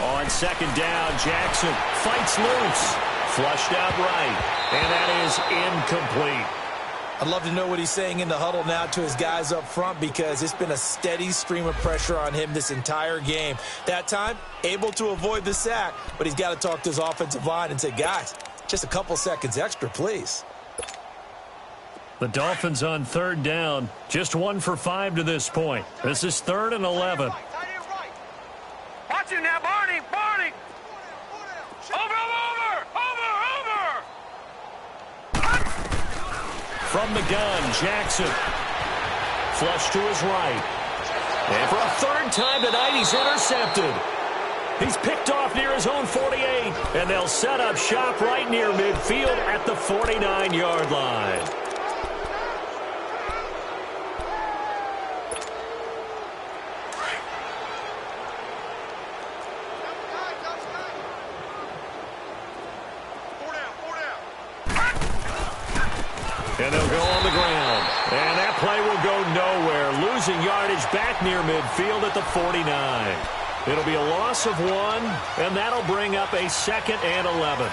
On 2nd down, Jackson fights loose. Flushed out right. And that is incomplete. I'd love to know what he's saying in the huddle now to his guys up front, because it's been a steady stream of pressure on him this entire game. That time, able to avoid the sack, but he's got to talk to his offensive line and say, guys, just a couple seconds extra, please. The Dolphins on 3rd down, just 1 for 5 to this point. This is 3rd and 11. Watch him now, Barney. Barney. Over. From the gun, Jackson. Flush to his right. And for a 3rd time tonight, he's intercepted. He's picked off near his own 48. And they'll set up shop right near midfield at the 49-yard line. And they'll go on the ground. And that play will go nowhere. Losing yardage back near midfield at the 49. It'll be a loss of 1, and that'll bring up a 2nd and 11.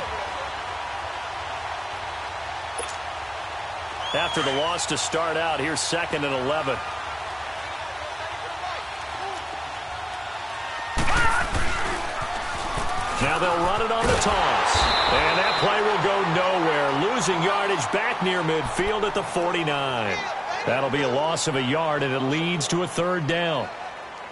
after the loss to start out. Here's 2nd and 11. Now they'll run it on the toss. And that play will go nowhere. Losing yardage back near midfield at the 49. That'll be a loss of a yard, and it leads to a 3rd down.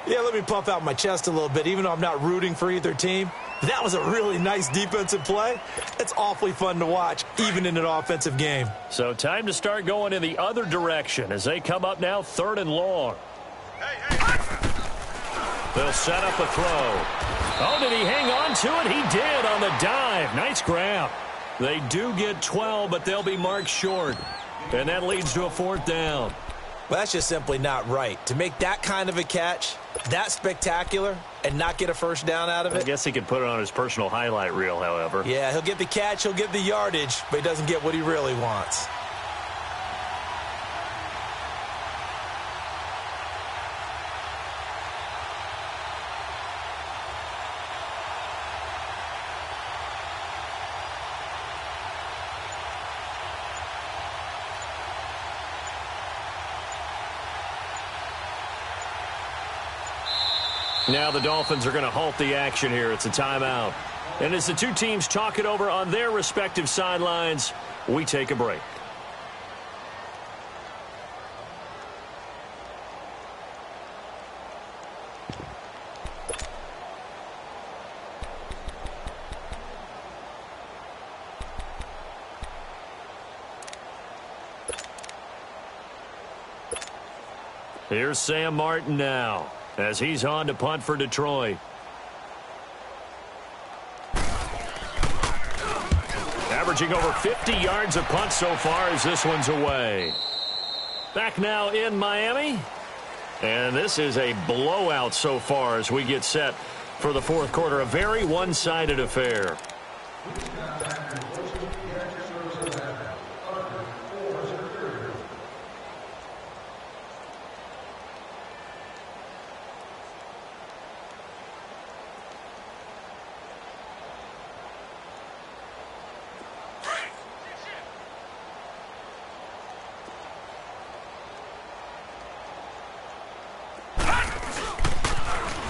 Yeah, let me puff out my chest a little bit, even though I'm not rooting for either team. That was a really nice defensive play. It's awfully fun to watch, even in an offensive game. So time to start going in the other direction as they come up now 3rd and long. They'll set up a throw. Oh, did he hang on to it? He did on the dive. Nice grab. They do get 12, but they'll be marked short. And that leads to a 4th down. Well, that's just simply not right. To make that kind of a catch, that spectacular, and not get a 1st down out of it. I guess he could put it on his personal highlight reel, however. Yeah, he'll get the catch, he'll get the yardage, but he doesn't get what he really wants. Now the Dolphins are going to halt the action here. It's a timeout. And as the two teams talk it over on their respective sidelines, we take a break. Here's Sam Martin now, as he's on to punt for Detroit. Averaging over 50 yards a punt so far as this one's away. Back now in Miami. And this is a blowout so far as we get set for the 4th quarter. A very one-sided affair.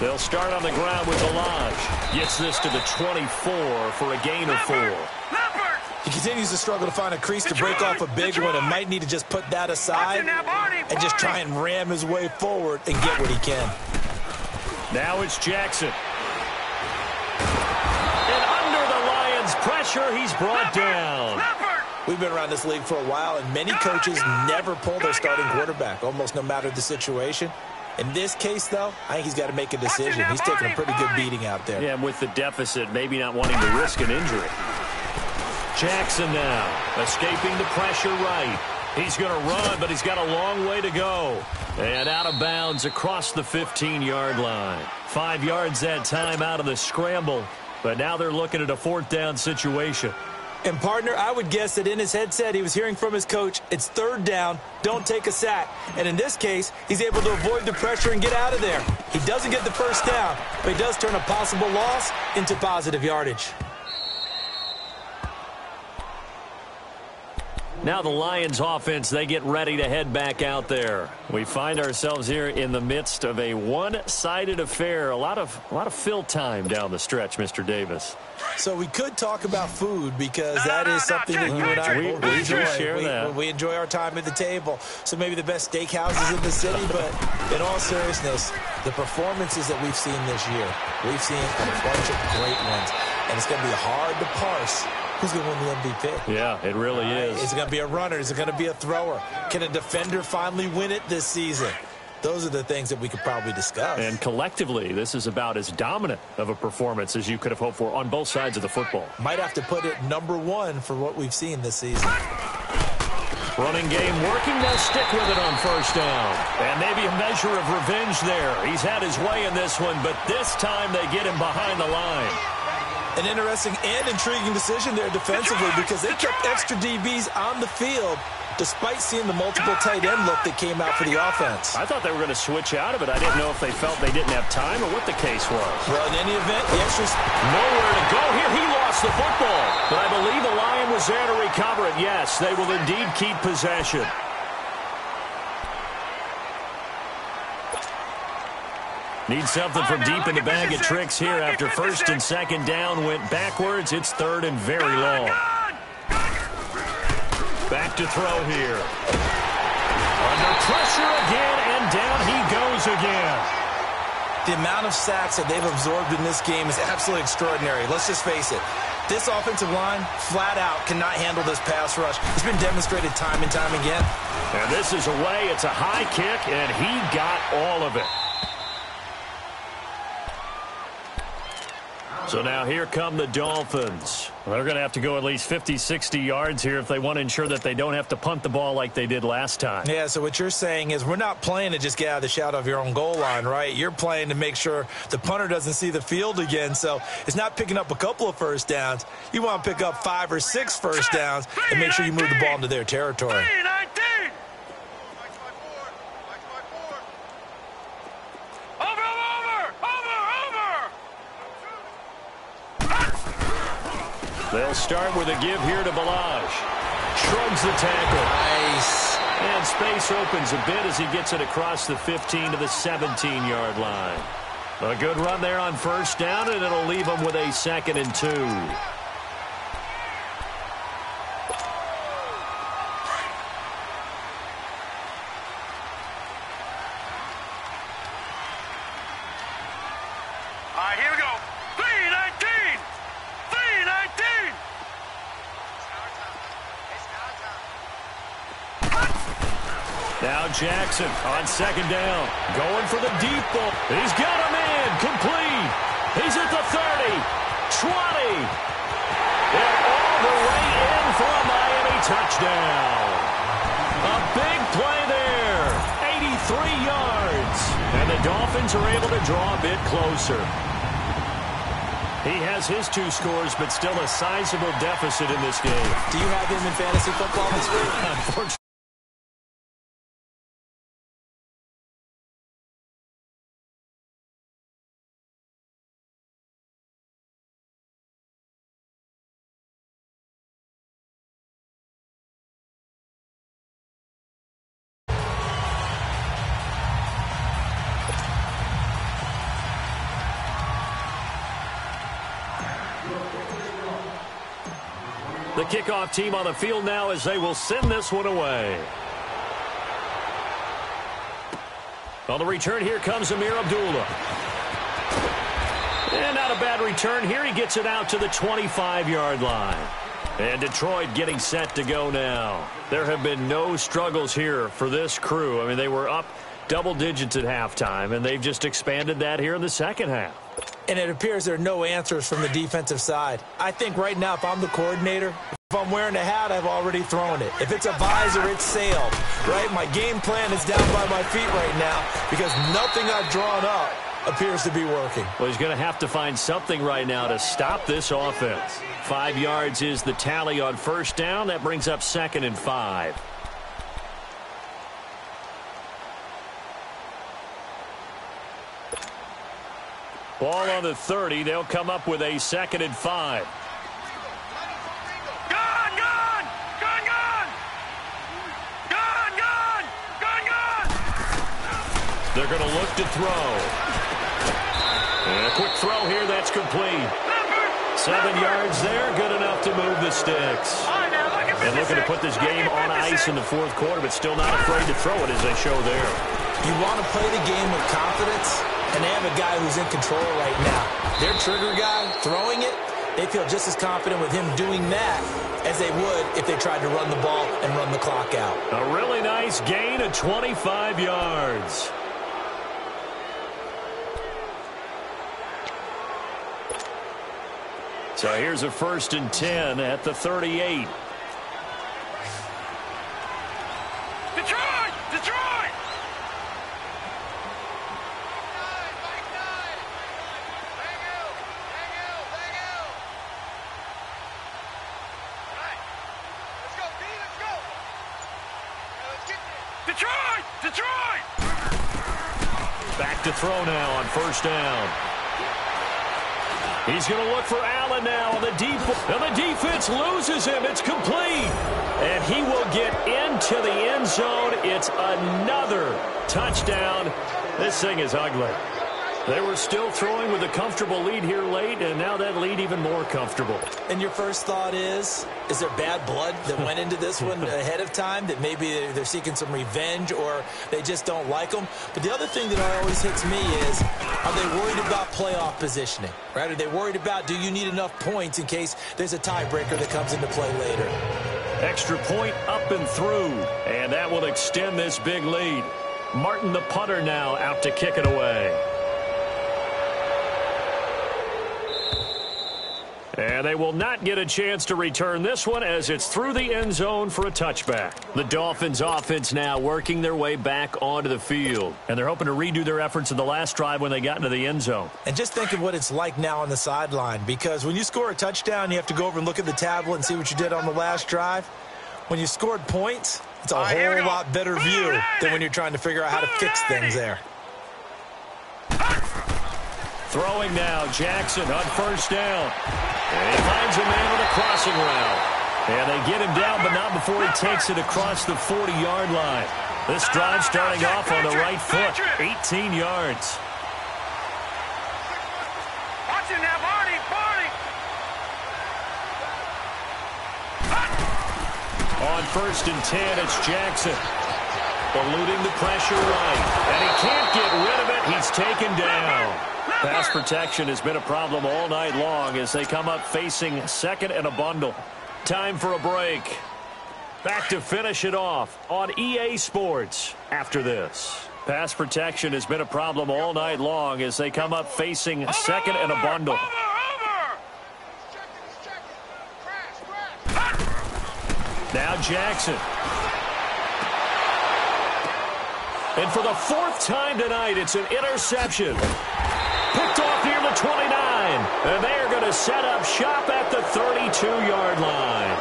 They'll start on the ground with Delage. Gets this to the 24 for a gain of 4. He continues to struggle to find a crease to break off a big one and might need to just put that aside and just try and ram his way forward and get what he can. Now it's Jackson. And under the Lions' pressure, he's brought down. We've been around this league for a while, and many coaches never pull their starting quarterback, almost no matter the situation. In this case, though, I think he's got to make a decision. He's taking a pretty good beating out there. Yeah, and with the deficit, maybe not wanting to risk an injury. Jackson now, escaping the pressure right. He's going to run, but he's got a long way to go. And out of bounds across the 15-yard line. 5 yards that time out of the scramble. But now they're looking at a 4th down situation. And, partner, I would guess that in his headset he was hearing from his coach, it's 3rd down, don't take a sack. And in this case, he's able to avoid the pressure and get out of there. He doesn't get the 1st down, but he does turn a possible loss into positive yardage. Now the Lions offense, they get ready to head back out there. We find ourselves here in the midst of a one-sided affair. A lot of fill time down the stretch, Mr. Davis. So we could talk about food because that is something that you and I both enjoy. We enjoy our time at the table. So maybe the best steakhouses in the city, but in all seriousness, the performances that we've seen this year, we've seen a bunch of great ones. And it's going to be hard to parse who's going to win the MVP. Yeah, it really is. Is it going to be a runner? Is it going to be a thrower? Can a defender finally win it this season? Those are the things that we could probably discuss. And collectively, this is about as dominant of a performance as you could have hoped for on both sides of the football. Might have to put it #1 for what we've seen this season. Running game working. They'll stick with it on 1st down. And maybe a measure of revenge there. He's had his way in this one, but this time they get him behind the line. An interesting and intriguing decision there defensively because they kept extra DBs on the field despite seeing the multiple tight end look that came out for the offense. I thought they were going to switch out of it. I didn't know if they felt they didn't have time or what the case was. Well, in any event, the extras... Nowhere to go here. He lost the football. But I believe the Lion was there to recover it. Yes, they will indeed keep possession. Need something from deep in the bag of tricks here after first and second down went backwards. It's third and very long. Back to throw here. Under pressure again, and down he goes again. The amount of sacks that they've absorbed in this game is absolutely extraordinary. Let's just face it. This offensive line, flat out, cannot handle this pass rush. It's been demonstrated time and time again. And this is away. It's a high kick, and he got all of it. So now here come the Dolphins. They're going to have to go at least 50, 60 yards here if they want to ensure that they don't have to punt the ball like they did last time. Yeah, so what you're saying is we're not playing to just get out of the shadow of your own goal line, right? You're playing to make sure the punter doesn't see the field again. So it's not picking up a couple of first downs. You want to pick up 5 or 6 first downs and make sure you move the ball into their territory. They'll start with a give here to Balaj. Shrugs the tackle. Nice. And space opens a bit as he gets it across the 15 to the 17-yard line. A good run there on first down, and it'll leave them with a 2nd and 2. Now Jackson on second down. Going for the deep ball. He's got him in. Complete. He's at the 30. 20. And all the way in for a Miami touchdown. A big play there. 83 yards. And the Dolphins are able to draw a bit closer. He has his 2 scores, but still a sizable deficit in this game. Do you have him in fantasy football this week? Unfortunately. The kickoff team on the field now as they will send this one away. On the return, here comes Amir Abdullah. And not a bad return here. He gets it out to the 25-yard line. And Detroit getting set to go now. There have been no struggles here for this crew. I mean, they were up double digits at halftime, and they've just expanded that here in the second half. And it appears there are no answers from the defensive side. I think right now, if I'm the coordinator, if I'm wearing a hat, I've already thrown it. If it's a visor, it's sailed, right? My game plan is down by my feet right now because nothing I've drawn up appears to be working. Well, he's going to have to find something right now to stop this offense. 5 yards is the tally on first down. That brings up 2nd and 5. Ball on the 30. They'll come up with a 2nd and 5. They're going to look to throw. And a quick throw here. That's complete. 7 yards there. Good enough to move the sticks. And looking to put this game on ice in the 4th quarter, but still not afraid to throw it as they show there. You want to play the game with confidence, and they have a guy who's in control right now. Their trigger guy throwing it, they feel just as confident with him doing that as they would if they tried to run the ball and run the clock out. A really nice gain of 25 yards. So here's a 1st and 10 at the 38. Detroit! Detroit! Detroit! Detroit! Back to throw now on first down. He's going to look for Allen now on the deep. And the defense loses him. It's complete. And he will get into the end zone. It's another touchdown. This thing is ugly. They were still throwing with a comfortable lead here late, and now that lead even more comfortable. And your first thought is there bad blood that went into this one ahead of time, that maybe they're seeking some revenge or they just don't like them? But the other thing that always hits me is, are they worried about playoff positioning? Right? Are they worried about, do you need enough points in case there's a tiebreaker that comes into play later? Extra point up and through, and that will extend this big lead. Martin, the punter, now out to kick it away. And they will not get a chance to return this one as it's through the end zone for a touchback. The Dolphins offense now working their way back onto the field. And they're hoping to redo their efforts in the last drive when they got into the end zone. And just think of what it's like now on the sideline, because when you score a touchdown, you have to go over and look at the tablet and see what you did on the last drive. When you scored points, it's a whole lot better view than when you're trying to figure out how to fix things there. Throwing now, Jackson on first down. And he finds a man with a crossing route. And they get him down, but not before he takes it across the 40-yard line. This drive starting off on the right foot, 18 yards. Watch it now, Barney, Barney. On first and 10, it's Jackson. Eluding the pressure right. And he can't get rid of it. He's taken down. Pass protection has been a problem all night long as they come up facing second and a bundle. Time for a break. Back to finish it off on EA Sports after this. Pass protection has been a problem all night long as they come up facing second and a bundle. Now Jackson. And for the fourth time tonight, it's an interception. Picked off near the 29. And they are going to set up shop at the 32-yard line.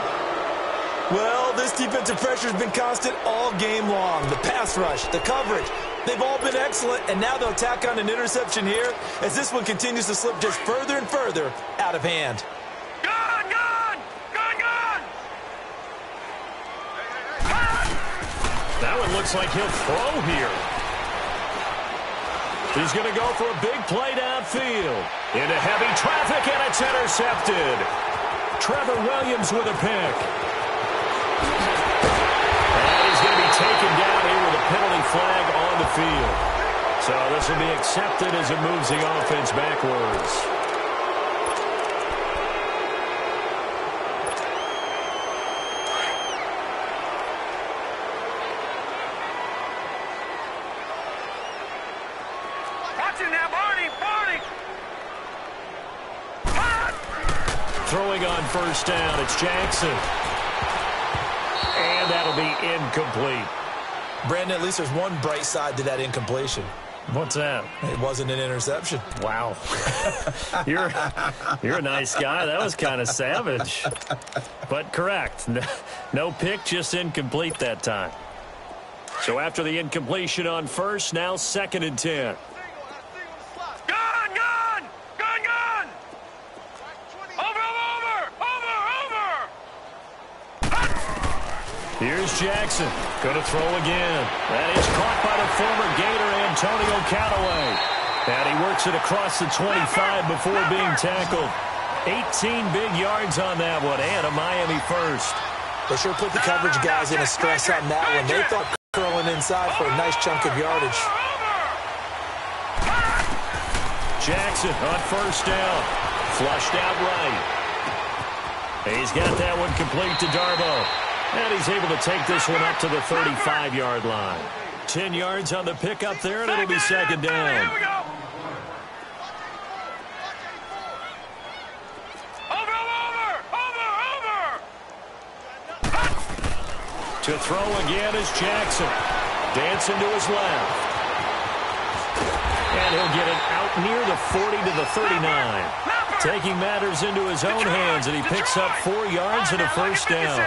Well, this defensive pressure has been constant all game long. The pass rush, the coverage, they've all been excellent. And now they'll tack on an interception here as this one continues to slip just further and further out of hand. Gone, gone, gone, gone. That one looks like he'll throw here. He's going to go for a big play downfield. Into heavy traffic, and it's intercepted. Trevor Williams with a pick. And he's going to be taken down here with a penalty flag on the field. So this will be accepted as it moves the offense backwards. Throwing on first down, it's Jackson. And that'll be incomplete. Brandon, at least there's one bright side to that incompletion. What's that? It wasn't an interception. Wow. You're a nice guy. That was kind of savage. But correct. No pick, just incomplete that time. So after the incompletion on first, now second and 10. Here's Jackson. Going to throw again. That is caught by the former Gator, Antonio Callaway. And he works it across the 25 before being tackled. 18 big yards on that one, and a Miami first. They sure put the coverage guys in a stress on that one. They thought curling inside for a nice chunk of yardage. Jackson on first down. Flushed out right. He's got that one complete to Darbo. And he's able to take this one up to the 35-yard line. 10 yards on the pickup there, and it'll be second down. Here we go. Over. To throw again is Jackson. Dancing to his left. And he'll get it out near the 40 to the 39. taking matters into his own hands, and he picks up 4 yards and a first down.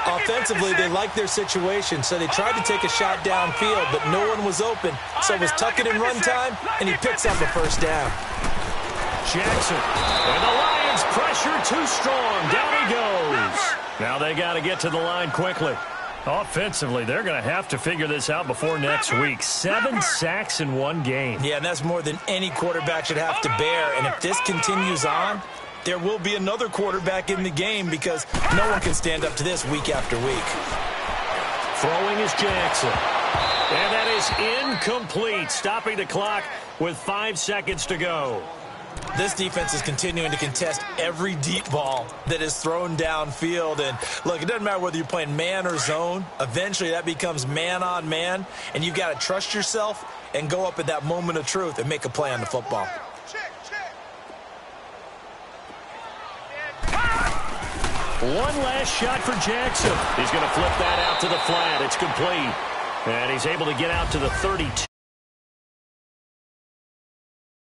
Offensively, they liked their situation, so they tried to take a shot downfield, but no one was open. So it was tuck it in run time, and he picks up a first down. Jackson, and the Lions pressure too strong. Down he goes. Now they got to get to the line quickly. Offensively, they're going to have to figure this out before next week. 7 sacks in 1 game. Yeah, and that's more than any quarterback should have to bear. And if this continues on, there will be another quarterback in the game because no one can stand up to this week after week. Throwing is Jackson. And that is incomplete. Stopping the clock with 5 seconds to go. This defense is continuing to contest every deep ball that is thrown downfield. And, look, it doesn't matter whether you're playing man or zone. Eventually, that becomes man on man. And you've got to trust yourself and go up at that moment of truth and make a play on the football. One last shot for Jackson. He's going to flip that out to the flat. It's complete. And he's able to get out to the 32.